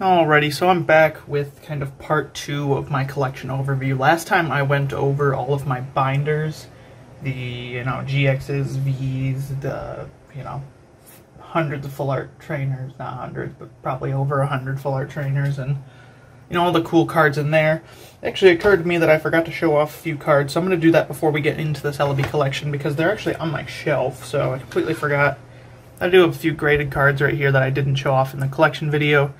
Alrighty, so I'm back with kind of part 2 of my collection overview. Last time I went over all of my binders, the, GXs, Vs, the, hundreds of full art trainers, not hundreds, but probably over 100 full art trainers, and, all the cool cards in there. It actually occurred to me that I forgot to show off a few cards, so I'm going to do that before we get into the Celebi collection, because they're actually on my shelf, so I completely forgot. I do have a few graded cards right here that I didn't show off in the collection video.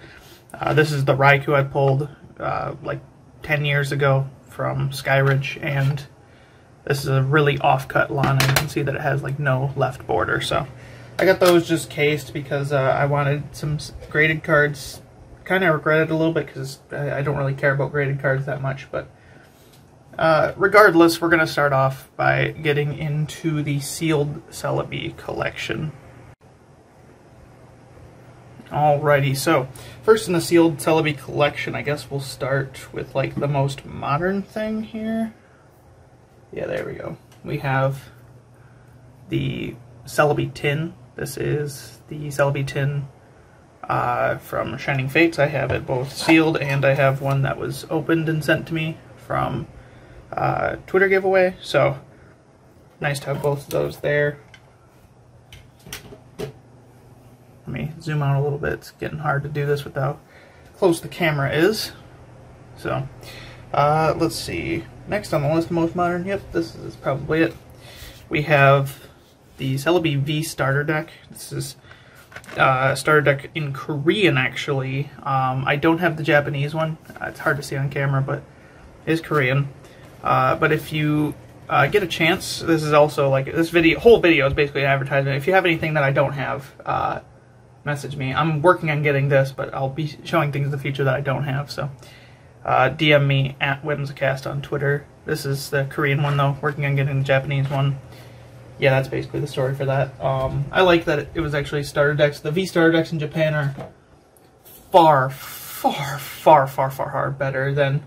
This is the Raikou I pulled like 10 years ago from Skyridge, and this is a really off-cut Lana. You can see that it has like no left border, so I got those just cased because I wanted some graded cards. Kind of regret it a little bit because I don't really care about graded cards that much, but regardless, we're going to start off by getting into the sealed Celebi collection. Alrighty, so first in the sealed Celebi collection, I guess we'll start with like the most modern thing here. Yeah, there we go. We have the Celebi tin. This is the Celebi tin from Shining Fates. I have it both sealed and I have one that was opened and sent to me from Twitter giveaway. So nice to have both of those there. Let me zoom out a little bit. It's getting hard to do this with how close the camera is. So, let's see. Next on the list, most modern. Yep, this is probably it. We have the Celebi V starter deck. This is a starter deck in Korean, actually. I don't have the Japanese one. It's hard to see on camera, but it is Korean. But if you get a chance, this is also like this whole video is basically an advertisement. If you have anything that I don't have, message me. I'm working on getting this, but I'll be showing things in the future that I don't have, so DM me at Whimsicast on Twitter. This is the Korean one, though. Working on getting the Japanese one. Yeah, that's basically the story for that. I like that it was actually starter decks. The V starter decks in Japan are far, far better than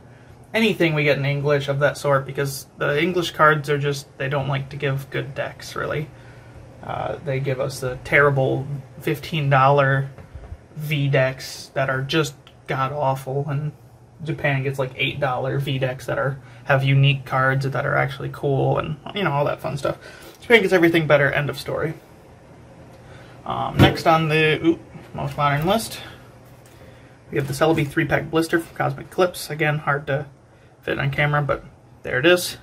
anything we get in English of that sort, because the English cards are just, they don't like to give good decks, really. They give us the terrible $15 V decks that are just god-awful, and Japan gets like $8 V decks that have unique cards that are actually cool, and all that fun stuff. Japan gets everything better, end of story. Next on the most modern list, we have the Celebi 3-pack blister from Cosmic Eclipse. Again, hard to fit on camera, but there it is.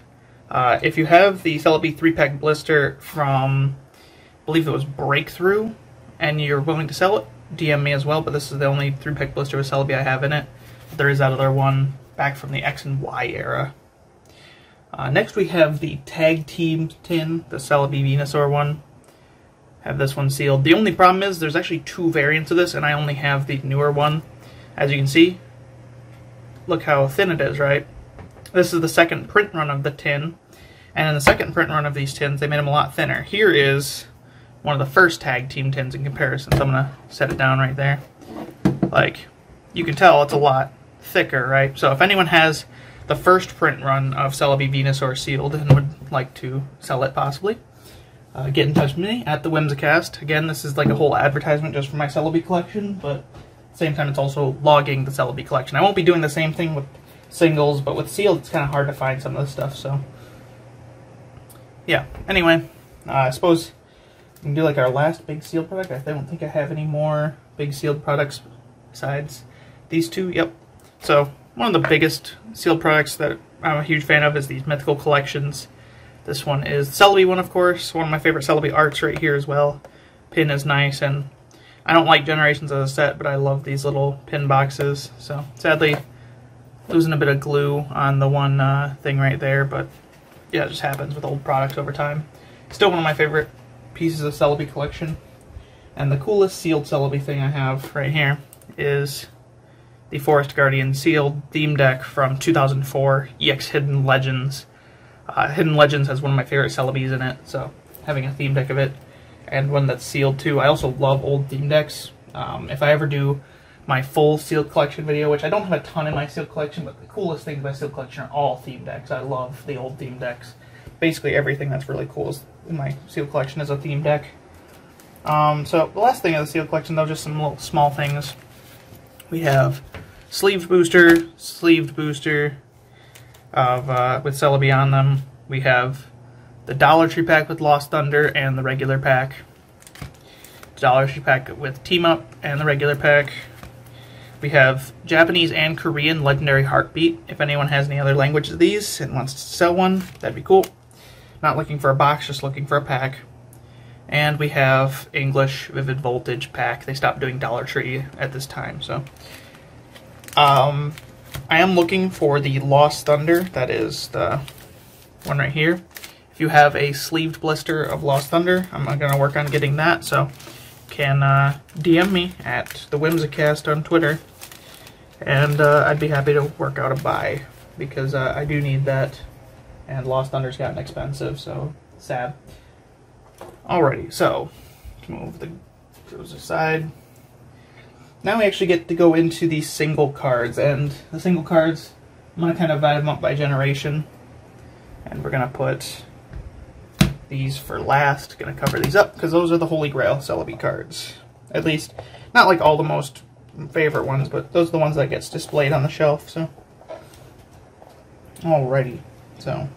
If you have the Celebi 3-pack blister from, I believe it was Breakthrough, and you're willing to sell it, DM me as well, but this is the only 3-pack blister with Celebi I have in it. There is that other one back from the X and Y era. Next we have the Tag Team tin, the Celebi Venusaur one. Have this one sealed. The only problem is there's actually 2 variants of this, and I only have the newer one. As you can see, look how thin it is, right? This is the second print run of the tin, and in the second print run of these tins, they made them a lot thinner. Here is one of the first Tag Team tins in comparison, so I'm going to set it down right there. Like, you can tell it's a lot thicker, right? So if anyone has the first print run of Celebi Venusaur sealed and would like to sell it possibly, get in touch with me at the Whimsicast. Again, this is like a whole advertisement just for my Celebi collection, but at the same time it's also logging the Celebi collection. I won't be doing the same thing with singles, but with sealed it's kind of hard to find some of this stuff, so yeah. Anyway, I suppose we can do like our last big sealed product. I don't think I have any more big sealed products besides these 2. Yep. So one of the biggest sealed products that I'm a huge fan of is these mythical collections. This one is the Celebi one, of course. One of my favorite Celebi arts right here as well. Pin is nice, and I don't like Generations as a set, but I love these little pin boxes. So sadly, losing a bit of glue on the one thing right there, but yeah, it just happens with old products over time. Still one of my favorite pieces of Celebi collection. And the coolest sealed Celebi thing I have right here is the Forest Guardian sealed theme deck from 2004, EX Hidden Legends. Hidden Legends has one of my favorite Celebis in it, so having a theme deck of it, and one that's sealed too. I also love old theme decks. If I ever do my full sealed collection video, which I don't have a ton in my sealed collection, but the coolest things in my sealed collection are all theme decks. I love the old theme decks. Basically everything that's really cool in my sealed collection is a theme deck. So the last thing of the sealed collection, though, just some little small things. We have sleeved booster of with Celebi on them. We have the Dollar Tree pack with Lost Thunder and the regular pack. Dollar Tree pack with Team Up and the regular pack. We have Japanese and Korean Legendary Heartbeat. If anyone has any other languages of these and wants to sell one, that'd be cool. Not looking for a box, just looking for a pack. And we have English Vivid Voltage pack. They stopped doing Dollar Tree at this time, so. I am looking for the Lost Thunder. That is the one right here. If you have a sleeved blister of Lost Thunder, I'm going to work on getting that, so can DM me at the Whimsicast on Twitter, and I'd be happy to work out a buy, because I do need that, and Lost Thunder's gotten expensive, so sad. Alrighty, so move those aside. Now we actually get to go into the single cards, and the single cards, I'm going to kind of divide them up by generation, and we're going to put these for last. Going to cover these up, because those are the Holy Grail Celebi cards. At least, not like all the most favorite ones, but those are the ones that gets displayed on the shelf, so. Alrighty, so.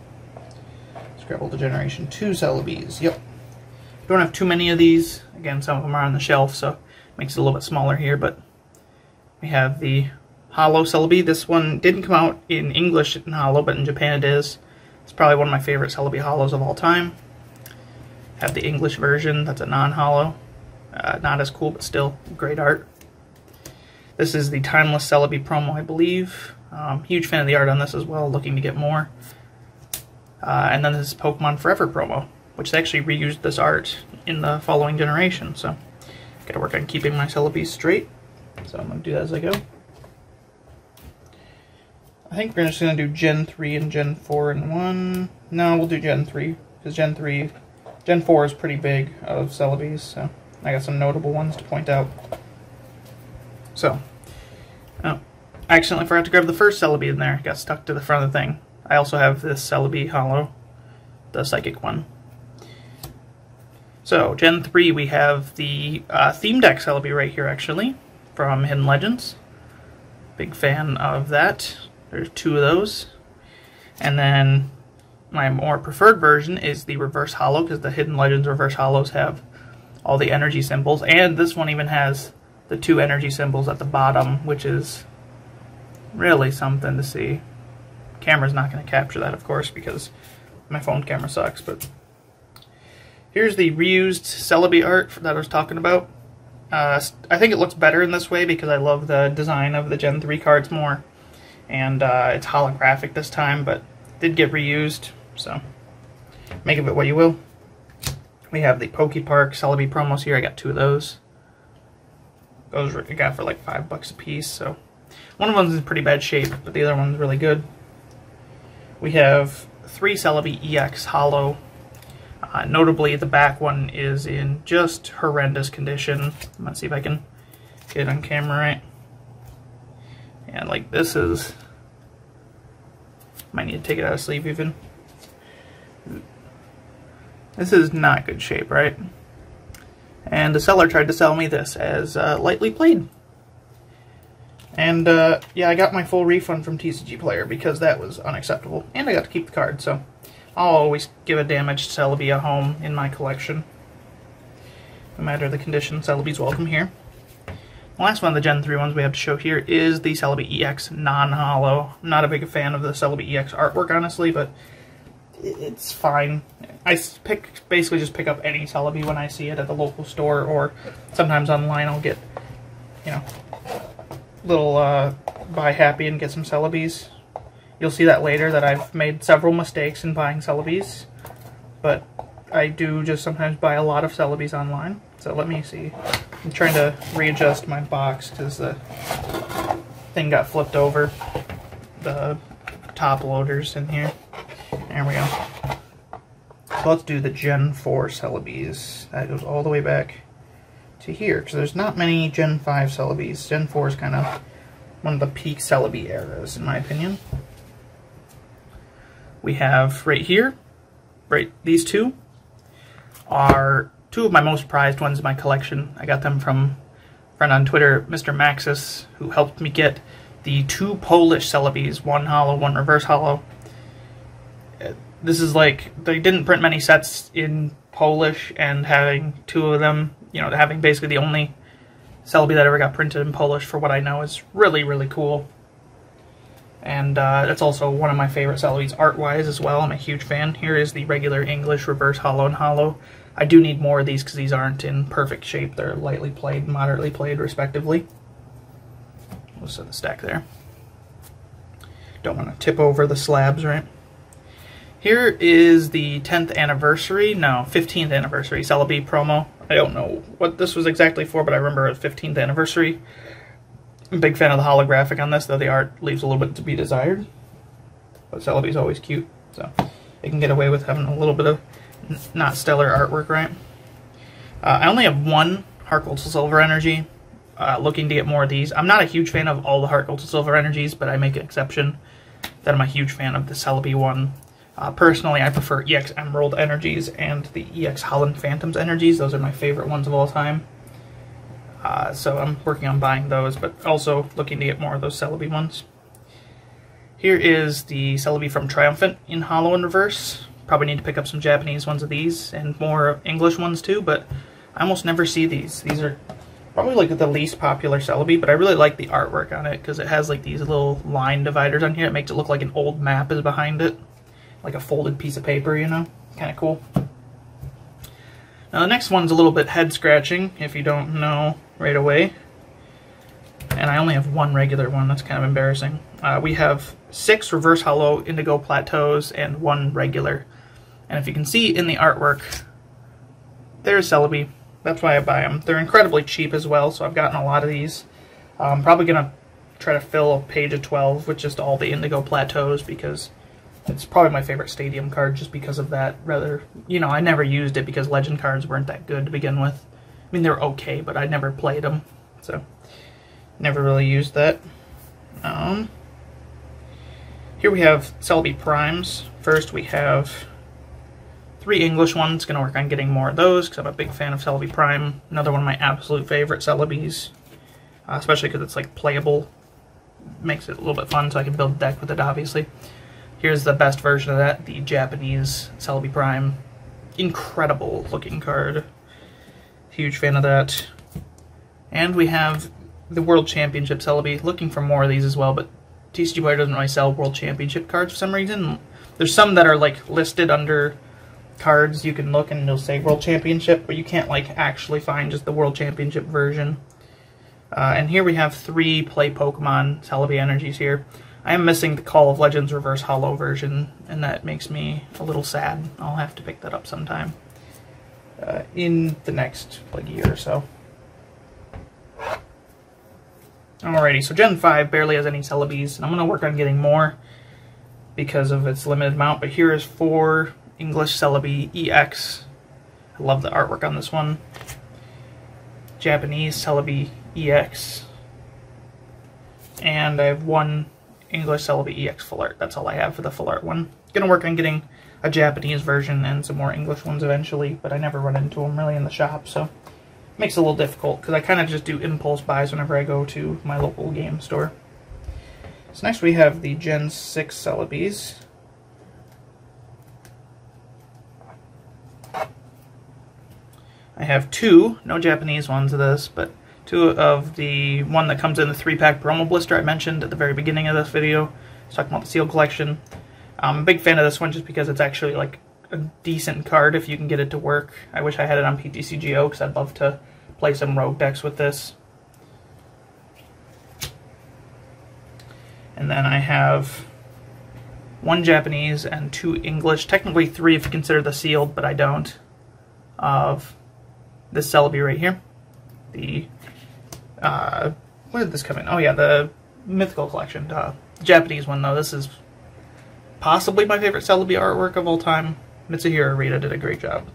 Let's grab all the Generation 2 Celebis. Yep. Don't have too many of these. Again, some of them are on the shelf, so makes it a little bit smaller here, but we have the Holo Celebi. This one didn't come out in English in Holo, but in Japan it is. It's probably one of my favorite Celebi Holos of all time. Have the English version, that's a non-holo. Not as cool, but still great art. This is the Timeless Celebi promo, I believe. Huge fan of the art on this as well, looking to get more. And then this is Pokemon Forever promo, which they actually reused this art in the following generation, so gotta work on keeping my Celebis straight. So I'm gonna do that as I go. I think we're just gonna do Gen 3 and Gen 4 in one. No, we'll do Gen 3, because Gen 4 is pretty big of Celebis, so I got some notable ones to point out. So, oh, I accidentally forgot to grab the first Celebi in there. It got stuck to the front of the thing. I also have this Celebi Holo, the Psychic one. So, Gen 3, we have the Theme Deck Celebi right here, actually, from Hidden Legends. Big fan of that. There's 2 of those. And then my more preferred version is the Reverse Holo, because the Hidden Legends Reverse Holos have all the energy symbols, and this one even has the 2 energy symbols at the bottom, which is really something to see. Camera's not going to capture that, of course, because my phone camera sucks, but here's the reused Celebi art that I was talking about. I think it looks better in this way because I love the design of the Gen 3 cards more, and it's holographic this time, but it did get reused, so make of it what you will. We have the Pokepark Celebi promos here. I got 2 of those. Those I got for like $5 a piece, so one of them is in pretty bad shape, but the other one's really good. We have 3 Celebi EX Holo. Notably, the back one is in just horrendous condition. I'm gonna see if I can get it on camera right. And like this is, might need to take it out of sleeve even. This is not good shape, right? And the seller tried to sell me this as lightly played. And yeah, I got my full refund from TCG Player because that was unacceptable. And I got to keep the card, so I'll always give a damaged Celebi a home in my collection. No matter the condition, Celebi's welcome here. The last one of the Gen 3 ones we have to show here is the Celebi EX non-holo. I'm not a big fan of the Celebi EX artwork, honestly, but it's fine. I basically just pick up any Celebi when I see it at the local store, or sometimes online I'll get, you know, little buy happy and get some Celebis. You'll see that later that I've made several mistakes in buying Celebis, but I do just sometimes buy a lot of Celebis online. So let me see. I'm trying to readjust my box because the thing got flipped over. The top loaders in here. There we go. So let's do the Gen 4 Celebis. That goes all the way back to here, because there's not many Gen 5 Celebis. Gen 4 is kind of one of the peak Celebi eras, in my opinion. We have right here, right, these 2 are 2 of my most prized ones in my collection. I got them from friend on Twitter, Mr. Maxis, who helped me get the 2 Polish Celebis, 1 hollow, 1 reverse hollow. This is like, they didn't print many sets in Polish, and having 2 of them, you know, having basically the only Celebi that ever got printed in Polish for what I know is really, really cool. And it's also one of my favorite Celebis art-wise as well. I'm a huge fan. Here is the regular English reverse hollow and hollow. I do need more of these because these aren't in perfect shape. They're lightly played, moderately played, respectively. We'll set the stack there. Don't want to tip over the slabs, right? Here is the 10th anniversary, no, 15th anniversary Celebi promo. I don't know what this was exactly for, but I remember it was 15th anniversary. I'm a big fan of the holographic on this, though the art leaves a little bit to be desired. But Celebi's always cute, so they can get away with having a little bit of not stellar artwork, right? I only have 1 Heart Gold to Silver Energy. Looking to get more of these. I'm not a huge fan of all the Heart Gold to Silver Energies, but I make an exception that I'm a huge fan of the Celebi one. Personally, I prefer EX Emerald Energies and the EX Holland Phantoms Energies. Those are my favorite ones of all time. So I'm working on buying those, but also looking to get more of those Celebi ones. Here is the Celebi from Triumphant in hollow and reverse. Probably need to pick up some Japanese ones of these and more English ones too, but I almost never see these. These are probably like the least popular Celebi, but I really like the artwork on it because it has like these little line dividers on here. It makes it look like an old map is behind it. Like a folded piece of paper, you know? Kind of cool. Now the next one's a little bit head-scratching, if you don't know right away. And I only have 1 regular one, that's kind of embarrassing. We have 6 reverse hollow indigo plateaus and 1 regular. And if you can see in the artwork, there's Celebi. That's why I buy them. They're incredibly cheap as well, so I've gotten a lot of these. I'm probably going to try to fill a page of 12 with just all the indigo plateaus because it's probably my favorite stadium card just because of that. Rather, you know, I never used it because legend cards weren't that good to begin with. I mean, they're okay, but I never played them, so never really used that. Here we have Celebi Primes. First we have 3 English ones. Going to work on getting more of those because I'm a big fan of Celebi Prime. Another one of my absolute favorite Celebis, especially because it's like playable. Makes it a little bit fun, so I can build a deck with it, obviously. Here's the best version of that, the Japanese Celebi Prime. Incredible looking card. Huge fan of that. And we have the World Championship Celebi. Looking for more of these as well, but TCG Player doesn't really sell World Championship cards for some reason. There's some that are like listed under cards. You can look and it'll say World Championship, but you can't like actually find just the World Championship version. And here we have 3 Play Pokemon Celebi Energies here. I am missing the Call of Legends Reverse Hollow version, and that makes me a little sad. I'll have to pick that up sometime in the next like year or so. Alrighty, so Gen 5 barely has any Celebis, and I'm going to work on getting more because of its limited amount, but here is 4 English Celebi EX. I love the artwork on this one. Japanese Celebi EX. And I have 1 English Celebi EX full art. That's all I have for the full art one. Gonna work on getting a Japanese version and some more English ones eventually, but I never run into them really in the shop, so it makes it a little difficult because I kind of just do impulse buys whenever I go to my local game store. So next we have the Gen 6 Celebis. I have 2, no Japanese ones of this, but 2 of the one that comes in the 3-pack promo blister I mentioned at the very beginning of this video. I was talking about the sealed collection. I'm a big fan of this one just because it's actually like a decent card if you can get it to work. I wish I had it on PTCGO because I'd love to play some rogue decks with this. And then I have 1 Japanese and 2 English, technically 3 if you consider the sealed, but I don't, of this Celebi right here. The where did this come in? Oh yeah, the Mythical Collection. The Japanese one, though. This is possibly my favorite Celebi artwork of all time. Mitsuhiro Arita did a great job.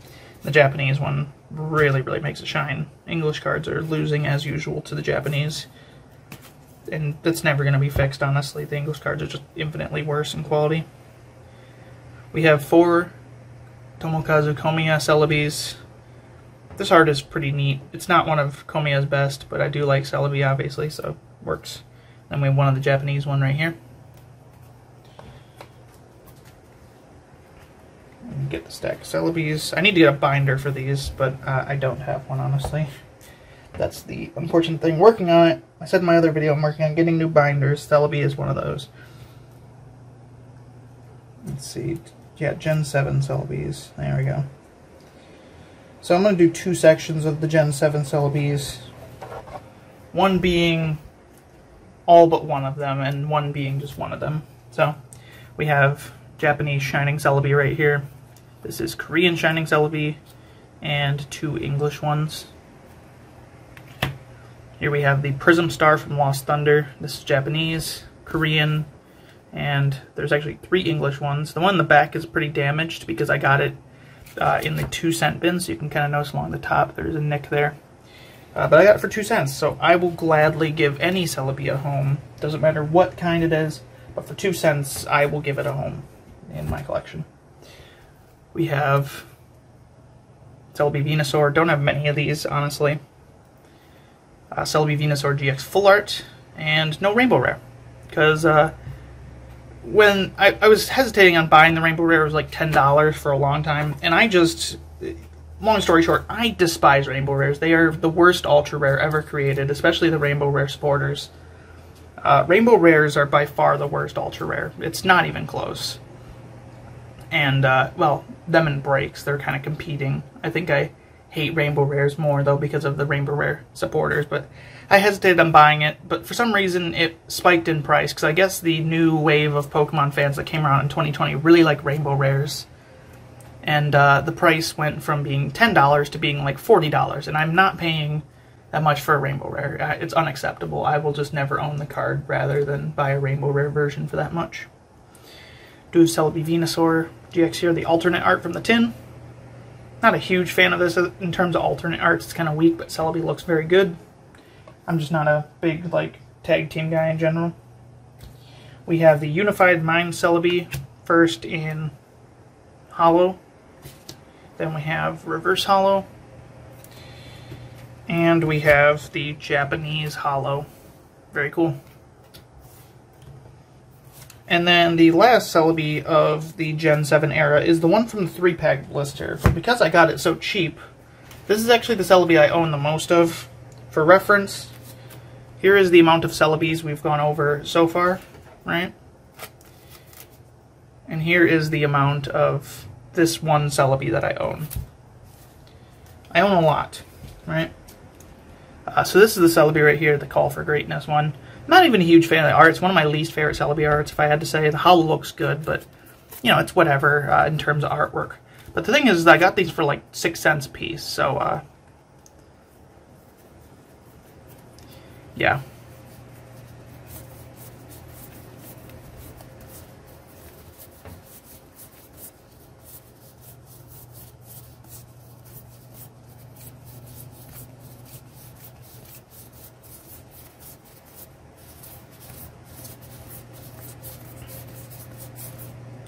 The Japanese one really, really makes it shine. English cards are losing as usual to the Japanese. And that's never going to be fixed, honestly. The English cards are just infinitely worse in quality. We have 4 Tomokazu Komiya Celebis. This art is pretty neat. It's not one of Komiya's best, but I do like Celebi, obviously, so it works. Then we have one of the Japanese one right here. Get the stack of Celebis. I need to get a binder for these, but I don't have one, honestly. That's the unfortunate thing. Working on it. I said in my other video I'm working on getting new binders. Celebi is one of those. Let's see. Yeah, Gen 7 Celebis. There we go. So I'm going to do 2 sections of the Gen 7 Celebis. One being all but one of them, and one being just one of them. So we have Japanese Shining Celebi right here. This is Korean Shining Celebi, and 2 English ones. Here we have the Prism Star from Lost Thunder. This is Japanese, Korean, and there's actually 3 English ones. The one in the back is pretty damaged because I got it in the 2-cent bin, so you can kind of notice along the top there's a nick there. But I got it for 2 cents, so I will gladly give any Celebi a home. Doesn't matter what kind it is, but for 2 cents I will give it a home in my collection. We have Celebi Venusaur. Don't have many of these, honestly. Celebi Venusaur GX Full Art, and no Rainbow Rare. Because when I was hesitating on buying the Rainbow Rare, it was like $10 for a long time, and I just, long story short, I despise Rainbow Rares. They are the worst Ultra Rare ever created, especially the Rainbow Rare Sporters. Rainbow Rares are by far the worst Ultra Rare. It's not even close. And, well, them and Breaks, they're kind of competing. I think I hate Rainbow Rares more, though, because of the Rainbow Rare supporters, but I hesitated on buying it, but for some reason it spiked in price, because I guess the new wave of Pokemon fans that came around in 2020 really like Rainbow Rares, and the price went from being $10 to being like $40, and I'm not paying that much for a Rainbow Rare. It's unacceptable. I will just never own the card rather than buy a Rainbow Rare version for that much. Do Celebi Venusaur GX here, the alternate art from the tin. Not a huge fan of this in terms of alternate arts. It's kind of weak, but Celebi looks very good. I'm just not a big, like, tag team guy in general. We have the Unified Mind Celebi, first in Hollow. Then we have Reverse Hollow. And we have the Japanese Hollow. Very cool. And then the last Celebi of the Gen 7 era is the one from the 3-pack blister. But because I got it so cheap, this is actually the Celebi I own the most of. For reference, here is the amount of Celebis we've gone over so far, right? And here is the amount of this one Celebi that I own. I own a lot, right? So this is the Celebi right here, the Call for Greatness one. I'm not even a huge fan of the art. It's one of my least favorite Celebi arts, if I had to say. The hollow looks good, but, you know, it's whatever in terms of artwork. But the thing is, I got these for like 6 cents a piece, so, yeah.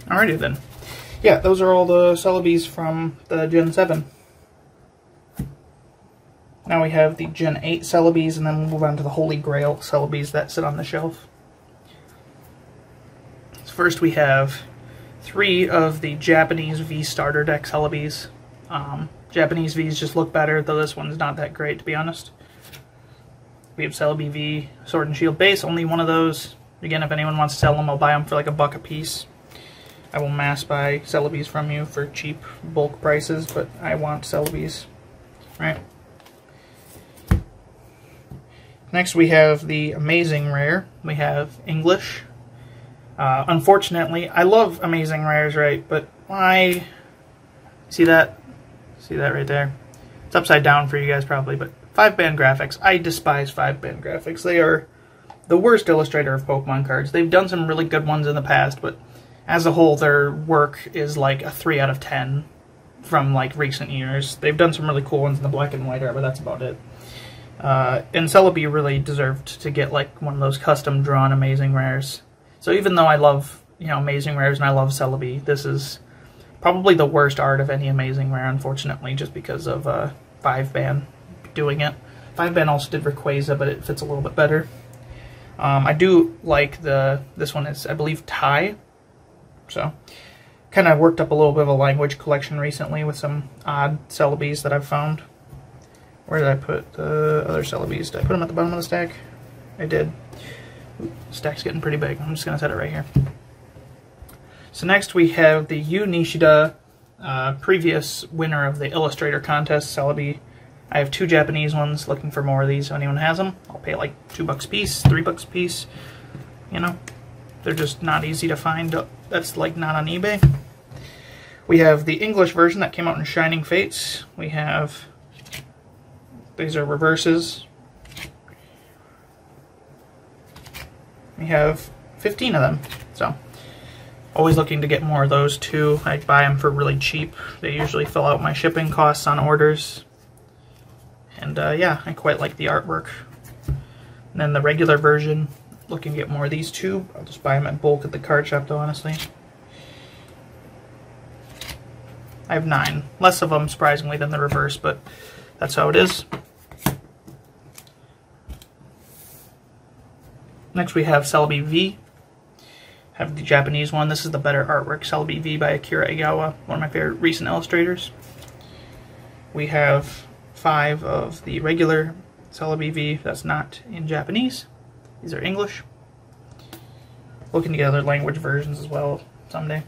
Alrighty then. Yeah, those are all the Celebis from the Gen 7. Now we have the Gen 8 Celebis, and then we'll move on to the Holy Grail Celebis that sit on the shelf. So first we have 3 of the Japanese V Starter Deck Celebis. Japanese Vs just look better, though this one's not that great, to be honest. We have Celebi V Sword and Shield base, only one of those. Again, if anyone wants to sell them, I'll buy them for like $1 a piece. I will mass buy Celebis from you for cheap bulk prices, but I want Celebis, right? Next we have the Amazing Rare. We have English. Unfortunately, I love Amazing Rares, right? But why? See that? See that right there? It's upside down for you guys probably, but 5-band graphics. I despise 5-band graphics. They are the worst illustrator of Pokemon cards. They've done some really good ones in the past, but as a whole, their work is like a 3 out of 10 from like recent years. They've done some really cool ones in the black and white art, but that's about it. And Celebi really deserved to get like one of those custom drawn Amazing Rares. So even though I love, you know, Amazing Rares and I love Celebi, this is probably the worst art of any Amazing Rare, unfortunately, just because of 5-band doing it. 5-band also did Rayquaza, but it fits a little bit better. I do like this one is, I believe, Thai. So, kind of worked up a little bit of a language collection recently with some odd Celebis that I've found. Where did I put the other Celebis? Did I put them at the bottom of the stack? I did. Ooh, the stack's getting pretty big. I'm just going to set it right here. So next we have the Yu Nishida, previous winner of the Illustrator contest, Celebi. I have 2 Japanese ones, looking for more of these if anyone has them. I'll pay like $2 a piece, $3 a piece. You know, they're just not easy to find. That's like not on eBay. We have the English version that came out in Shining Fates. We have, these are reverses. We have 15 of them, so always looking to get more of those too. I buy them for really cheap. They usually fill out my shipping costs on orders. And yeah, I quite like the artwork. And then the regular version, looking to get more of these too. I'll just buy them at bulk at the card shop though, honestly. I have 9. Less of them, surprisingly, than the reverse, but that's how it is. Next we have Celebi V. I have the Japanese one. This is the better artwork, Celebi V by Akira Egawa, one of my favorite recent illustrators. We have 5 of the regular Celebi V that's not in Japanese. These are English. Looking to get other language versions as well someday.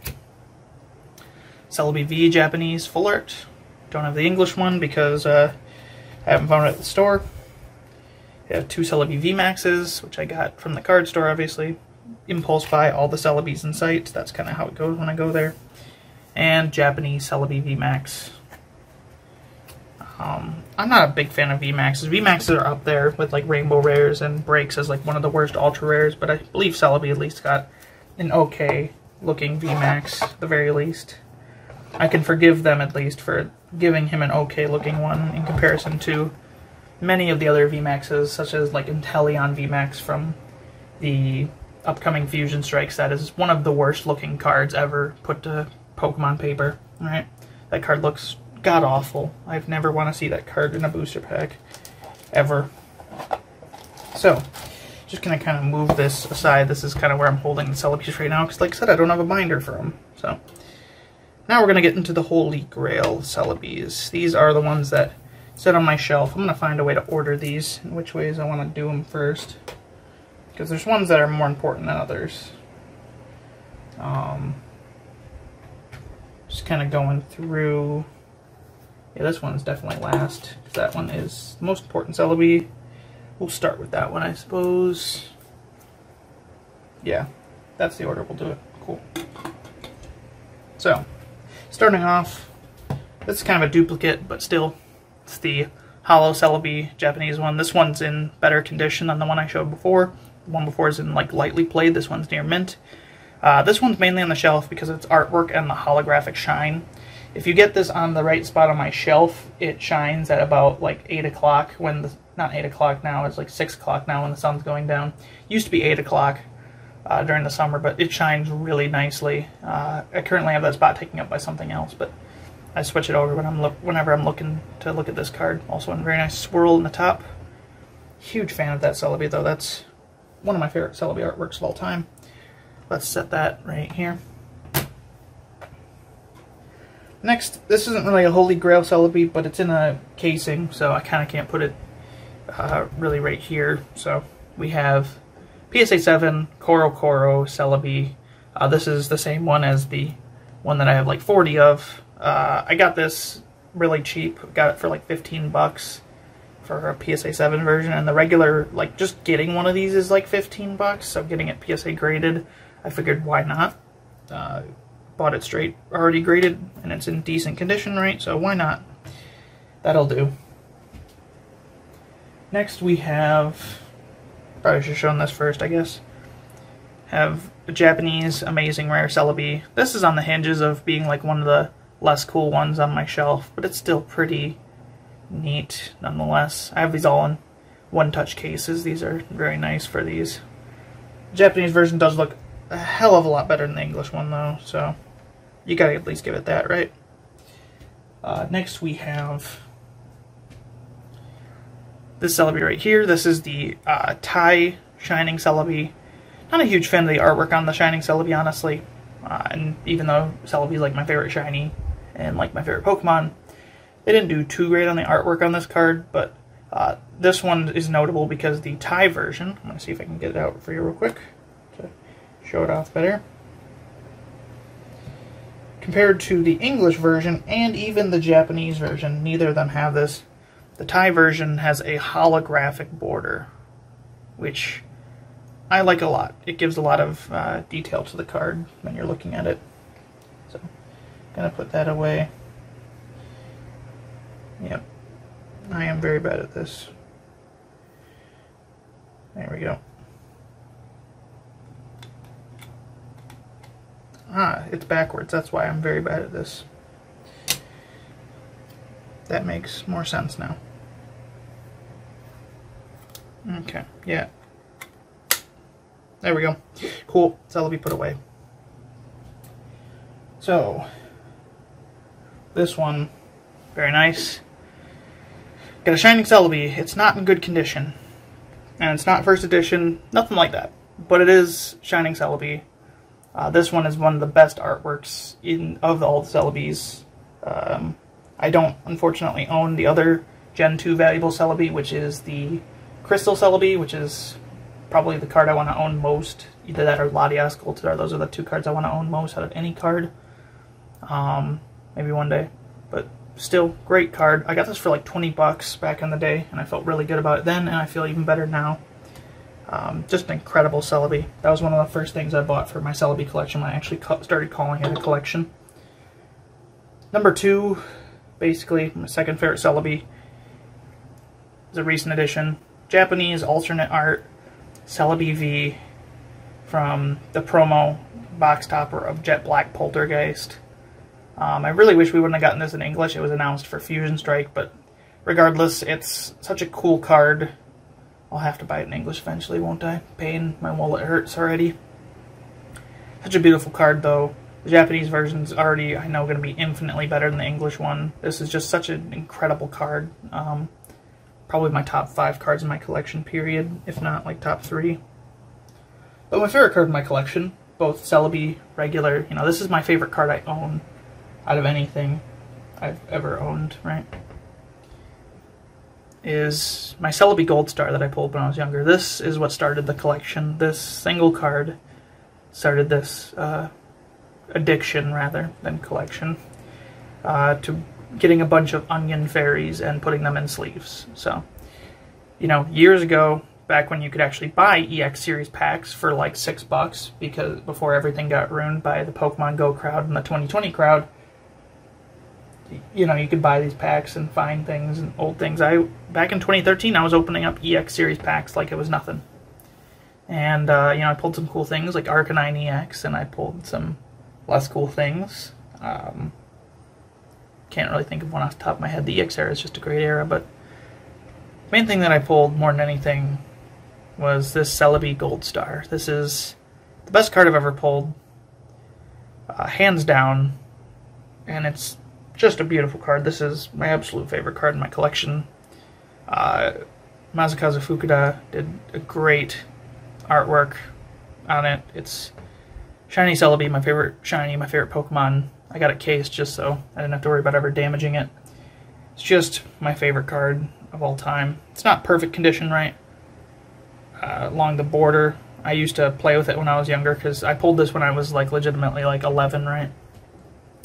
Celebi V Japanese full art. Don't have the English one because I haven't found it at the store. I have 2 Celebi V Maxes, which I got from the card store, obviously. Impulse buy all the Celebis in sight. That's kind of how it goes when I go there. And Japanese Celebi V Max. I'm not a big fan of VMAXs. VMAXs are up there with like Rainbow Rares and Breaks as like one of the worst Ultra Rares, but I believe Celebi at least got an okay looking VMAX, at the very least. I can forgive them at least for giving him an okay looking one in comparison to many of the other VMAXs, such as like Inteleon VMAX from the upcoming Fusion Strikes. That is one of the worst looking cards ever put to Pokemon paper. Alright, that card looks god-awful. I've never want to see that card in a booster pack. Ever. So, just going to kind of move this aside. This is kind of where I'm holding the Celebis right now, because like I said, I don't have a binder for them. So, now we're going to get into the Holy Grail Celebis. These are the ones that sit on my shelf. I'm going to find a way to order these, in which ways I want to do them first. Because there's ones that are more important than others. Just kind of going through. Yeah, this one's definitely last, because that one is the most important Celebi. We'll start with that one, I suppose. Yeah, that's the order we'll do it. Cool. So, starting off, this is kind of a duplicate, but still, it's the Hollow Celebi Japanese one. This one's in better condition than the one I showed before. The one before is in like lightly played. This one's near mint. This one's mainly on the shelf because of its artwork and the holographic shine. If you get this on the right spot on my shelf, it shines at about like 8 o'clock when the, not 8 o'clock now, it's like 6 o'clock now when the sun's going down. Used to be 8 o'clock during the summer, but it shines really nicely. I currently have that spot taken up by something else, but I switch it over whenever I'm looking to look at this card. Also a very nice swirl in the top. Huge fan of that Celebi though. That's one of my favorite Celebi artworks of all time. Let's set that right here. Next, this isn't really a Holy Grail Celebi, but it's in a casing, so I kind of can't put it really right here. So we have PSA 7 Koro Koro Celebi. This is the same one as the one that I have like 40 of. I got this really cheap. Got it for like 15 bucks for a PSA 7 version, and the regular, like just getting one of these is like 15 bucks. So getting it PSA graded, I figured why not. Bought it straight, already graded, and it's in decent condition, right? So why not? That'll do. Next we have, probably should have shown this first, I guess. Have a Japanese Amazing Rare Celebi. This is on the hinges of being like one of the less cool ones on my shelf, but it's still pretty neat nonetheless. I have these all in one-touch cases. These are very nice for these. The Japanese version does look a hell of a lot better than the English one though, so you gotta at least give it that, right? Next we have this Celebi right here. This is the Thai Shining Celebi. Not a huge fan of the artwork on the Shining Celebi, honestly. And even though Celebi is like my favorite shiny and like my favorite Pokemon, they didn't do too great on the artwork on this card, but this one is notable because the Thai version, I'm going to see if I can get it out for you real quick to show it off better. Compared to the English version and even the Japanese version, neither of them have this. The Thai version has a holographic border, which I like a lot. It gives a lot of detail to the card when you're looking at it. So, I'm going to put that away. Yep. I am very bad at this. There we go. Ah, it's backwards. That's why I'm very bad at this. That makes more sense now. Okay, yeah. There we go. Cool. Celebi put away. So, this one, very nice. Got a Shining Celebi. It's not in good condition. And it's not first edition, nothing like that. But it is Shining Celebi. This one is one of the best artworks of all the Celebis. I don't, unfortunately, own the other Gen 2 valuable Celebi, which is the Crystal Celebi, which is probably the card I want to own most. Either that or Latias Sculptor. Those are the two cards I want to own most out of any card. Maybe one day. But still, great card. I got this for like 20 bucks back in the day, and I felt really good about it then, and I feel even better now. Just an incredible Celebi. That was one of the first things I bought for my Celebi collection when I actually started calling it a collection. Number 2, basically, my second favorite Celebi, is a recent edition. Japanese alternate art Celebi V from the promo box topper of Jet Black Poltergeist. I really wish we wouldn't have gotten this in English. It was announced for Fusion Strike, but regardless, it's such a cool card. I'll have to buy it in English eventually, won't I? Pain, my wallet hurts already. Such a beautiful card, though. The Japanese version's already, I know, going to be infinitely better than the English one. This is just such an incredible card. Probably my top 5 cards in my collection, period, if not, like, top 3. But my favorite card in my collection, both Celebi, regular, you know, this is my favorite card I own out of anything I've ever owned, right? Is my Celebi Gold Star that I pulled when I was younger. This is what started the collection. This single card started this addiction, rather than collection, to getting a bunch of onion fairies and putting them in sleeves. So, you know, years ago, back when you could actually buy EX Series packs for like $6, because before everything got ruined by the Pokemon Go crowd and the 2020 crowd, you know, you could buy these packs and find things and old things. Back in 2013, I was opening up EX Series packs like it was nothing. And, you know, I pulled some cool things like Arcanine EX, and I pulled some less cool things. Can't really think of one off the top of my head. The EX era is just a great era, but the main thing that I pulled more than anything was this Celebi Gold Star. This is the best card I've ever pulled, hands down, and it's just a beautiful card. This is my absolute favorite card in my collection. Masakazu Fukuda did a great artwork on it. It's Shiny Celebi, my favorite shiny, my favorite Pokemon. I got it cased just so I didn't have to worry about ever damaging it. It's just my favorite card of all time. It's not perfect condition, right? Along the border. I used to play with it when I was younger, because I pulled this when I was like legitimately like 11, right?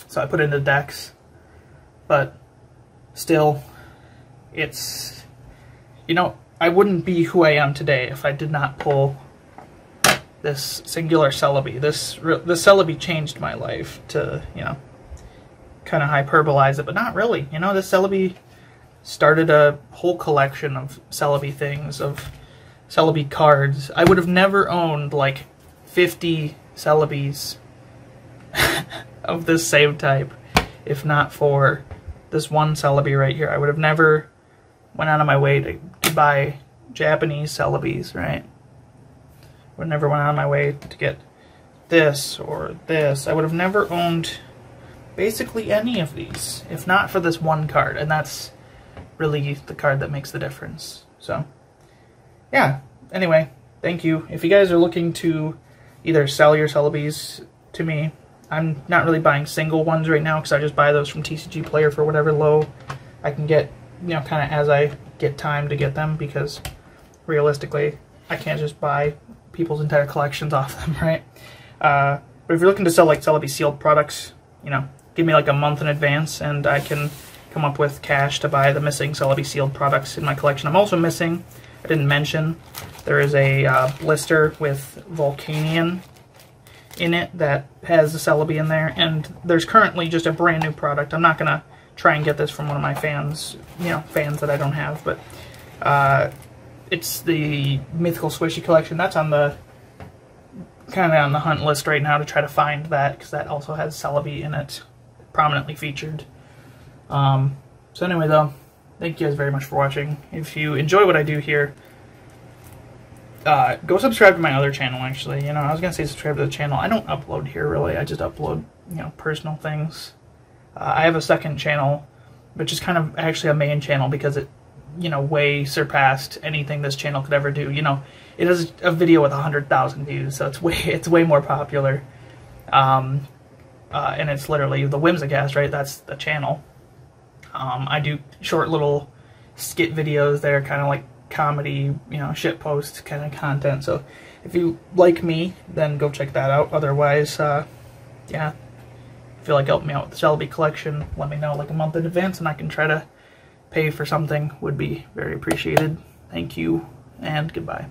So I put it into decks. But still, it's, you know, I wouldn't be who I am today if I did not pull this singular Celebi. This Celebi changed my life, to, you know, kind of hyperbolize it, but not really. You know, this Celebi started a whole collection of Celebi things, of Celebi cards. I would have never owned like 50 Celebis of this same type if not for this one Celebi right here. I would have never went out of my way to buy Japanese Celebis, right? Would never went out of my way to get this or this. I would have never owned basically any of these if not for this one card, and that's really the card that makes the difference. So, yeah. Anyway, thank you. If you guys are looking to either sell your Celebis to me, I'm not really buying single ones right now because I just buy those from TCG Player for whatever low I can get, you know, kind of as I get time to get them, because realistically, I can't just buy people's entire collections off them, right? But if you're looking to sell like Celebi sealed products, you know, give me like a month in advance and I can come up with cash to buy the missing Celebi sealed products in my collection. I'm also missing, I didn't mention, there is a blister with Volcanion in it that has the Celebi in there, and there's currently just a brand new product. I'm not gonna try and get this from one of my fans, you know, fans that I don't have, but it's the Mythical Squishy collection. That's on the kind of on the hunt list right now to try to find that, because that also has Celebi in it, prominently featured. So anyway though, thank you guys very much for watching. If you enjoy what I do here, go subscribe to my other channel, actually. You know, I was going to say subscribe to the channel. I don't upload here, really. I just upload, you know, personal things. I have a second channel, which is kind of actually a main channel because it, you know, way surpassed anything this channel could ever do. You know, it has a video with 100,000 views, so it's way more popular. And it's literally the Whimsicast, right? That's the channel. I do short little skit videos there, kind of like comedy, you know, shitpost kind of content. So if you like me, then go check that out. Otherwise, yeah, if you like helping me out with the Celebi collection, let me know like a month in advance and I can try to pay for something. Would be very appreciated. Thank you and goodbye.